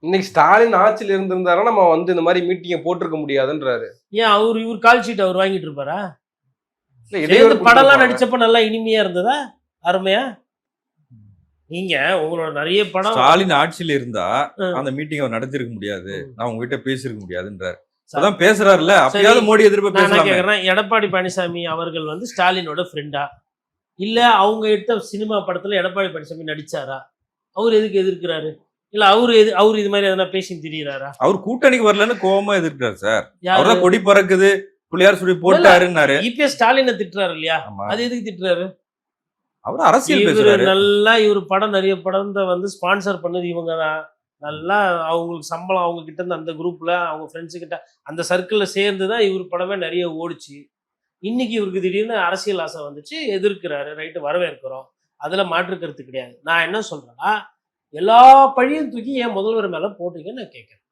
இன்னைக்கு ஸ்டாலின் ஆட்சியில் இருந்திருந்தாரா நம்ம வந்து இந்த மாதிரி மீட்டிங்கை போட்டிருக்க முடியாதுன்றாரு. ஏன் இவர் கால் ஷீட் அவர் வாங்கிட்டு இருப்பாரா? இடையூறு படம்லாம் நடிச்சப்ப நல்லா இனிமையா இருந்ததா, அருமையா? நீங்க உங்களோட நிறைய படம் ஸ்டாலின் ஆட்சியில் இருந்தா அந்த மீட்டிங் அவர் நடத்திருக்க முடியாது, நான் உங்ககிட்ட பேசிருக்க முடியாதுன்றாரு. அதான் பேசுறாருல்ல, அப்பயாவது மோடி எதிர்ப்பு பேசுறாங்க. எடப்பாடி பழனிசாமி அவர்கள் வந்து ஸ்டாலினோட ஃப்ரெண்டா இல்ல அவங்க எடுத்த சினிமா படத்துல எடப்பாடி பழனிசாமி நடிச்சாரா? அவர் எதுக்கு எதிர்க்கிறாரு? இல்ல அவரு இது மாதிரி எதனா பேசி திரியிறாரா? அவர் கூட்டணிக்கு வரலன்னு கோவமா எதிர்க்கிறார் சார். அவர்தான் கொடி பறக்குது புள்ளியார் சுடி போட்டாருன்னாரு. இப்ப ஸ்டாலினை திட்டுறாரு இல்லையா, அது எதுக்கு திட்டுறாரு? அவர் அரசியல் பேசுறாரு. நல்லா இவர் படம் நிறைய படம் வந்து ஸ்பான்சர் பண்ணது இவங்க தான். நல்லா அவங்களுக்கு சம்பளம் அவங்க கிட்ட இருந்து அந்த குரூப்ல அவங்க ஃப்ரெண்ட்ஸு கிட்ட அந்த சர்க்கிள்ல சேர்ந்து தான் இவர் படமே நிறைய ஓடிச்சு. இன்னைக்கு இவருக்கு திடீர்னு அரசியல் ஆசை வந்துச்சு, எதிர்க்கிறாரு. ரைட்டு, வரவேற்கிறோம், அதுல மாற்று கருத்து கிடையாது. நான் என்ன சொல்றேன்னா, எல்லா பழியும் தூக்கி என் முதல்வர் மேல போட்டுங்கன்னு நான் கேட்கிறேன்.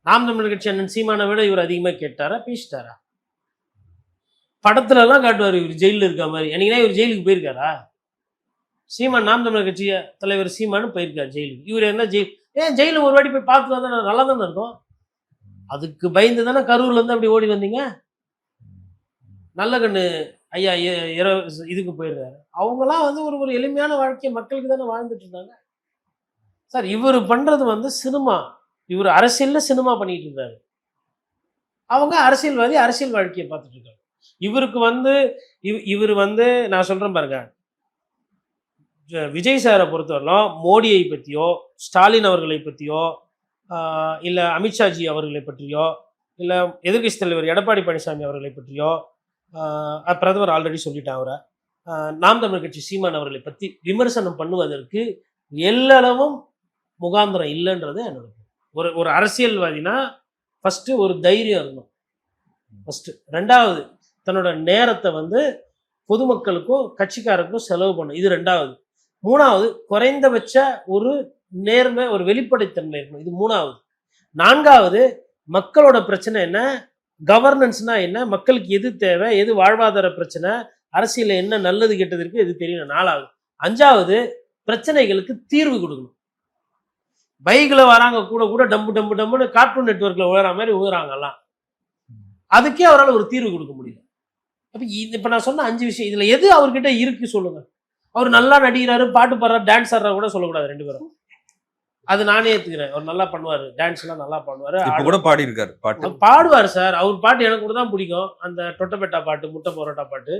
நாம் தமிழர் கட்சி அண்ணன் சீமானை விட இவர் அதிகமா கேட்டாரா, பேசிட்டாரா? படத்துல எல்லாம் காட்டுவார் இவர் ஜெயிலில் இருக்க மாதிரி. என்னைக்குன்னா இவர் ஜெயிலுக்கு போயிருக்காரா? சீமான் நாம் தமிழர் கட்சி தலைவர் சீமானு போயிருக்காரு ஜெயிலுக்கு. இவர் என்ன ஜெயிலுக்கு ஒரு வாட்டி போய் பார்த்து வந்தா நல்லா தானே இருக்கும். அதுக்கு பயந்து தானே கரூர்ல இருந்து அப்படி ஓடி வந்தீங்க. நல்ல கண்ணு ஐயா இதுக்கு போயிருக்காரு. அவங்களாம் வந்து ஒரு எளிமையான வாழ்க்கையை மக்களுக்கு தானே வாழ்ந்துட்டு இருந்தாங்க சார். இவர் பண்றது வந்து சினிமா, இவர் அரசியல்ல சினிமா பண்ணிட்டு இருந்தாரு. அவங்க அரசியல்வாதி, அரசியல் வாழ்க்கையை பார்த்துட்டு இருக்காங்க. இவருக்கு வந்து இவர் வந்து நான் சொல்றேன் பாருங்க, விஜய் சாரை பொறுத்தவரையிலும் மோடியை பற்றியோ ஸ்டாலின் அவர்களை பற்றியோ இல்லை அமித்ஷாஜி அவர்களை பற்றியோ இல்லை எதிர்கட்சி தலைவர் எடப்பாடி பழனிசாமி அவர்களை பற்றியோ பிரதமர் ஆல்ரெடி சொல்லிட்டான் அவரை, நாம் தமிழர் கட்சி சீமான் அவர்களை பற்றி விமர்சனம் பண்ணுவதற்கு எல்லளவும் முகாந்திரம் இல்லைன்றது என்னோட. ஒரு அரசியல்வாதினா ஃபஸ்ட்டு ஒரு தைரியம் இருக்கணும் ஃபஸ்ட்டு. ரெண்டாவது, தன்னோட நேரத்தை வந்து பொதுமக்களுக்கும் கட்சிக்காரருக்கும் செலவு பண்ணும், இது ரெண்டாவது. மூணாவது, குறைந்தபட்ச ஒரு நேர்மை, ஒரு வெளிப்படைத்தன்மை இருக்கணும், இது மூணாவது. நான்காவது, மக்களோட பிரச்சனை என்ன, கவர்னன்ஸ்னா என்ன, மக்களுக்கு எது தேவை, எது வாழ்வாதார பிரச்சனை, அரசியலில் என்ன நல்லது கெட்டது இருக்கு, எது தெரியணும். நாலாவது. அஞ்சாவது, பிரச்சனைகளுக்கு தீர்வு கொடுக்கணும். பைக்கில் வராங்க கூட கூட டம்பு டம்பு டம்புன்னு கார்ட்டூன் நெட்வொர்க்கில் உழற மாதிரி உழுறாங்கலாம், அதுக்கே அவரால் ஒரு தீர்வு கொடுக்க முடியல. அப்போ இப்போ நான் சொன்ன 5 விஷயம் இதில் எது அவர்கிட்ட இருக்கு சொல்லுங்க. அவர் நல்லா நடிக்கிறாரு, பாட்டு பாடுறாரு, டான்ஸ் ஆடுறா கூட சொல்லக்கூடாது ரெண்டு பேரும். அது நானே ஏற்றுக்கிறேன், அவர் நல்லா பண்ணுவார், டான்ஸ்லாம் நல்லா பண்ணுவார், கூட பாடி இருக்காரு, பாட்டு பாடுவார் சார். அவர் பாட்டு எனக்கு கூட தான் பிடிக்கும், அந்த தொட்டபெட்டா பாட்டு, முட்டை பரோட்டா பாட்டு.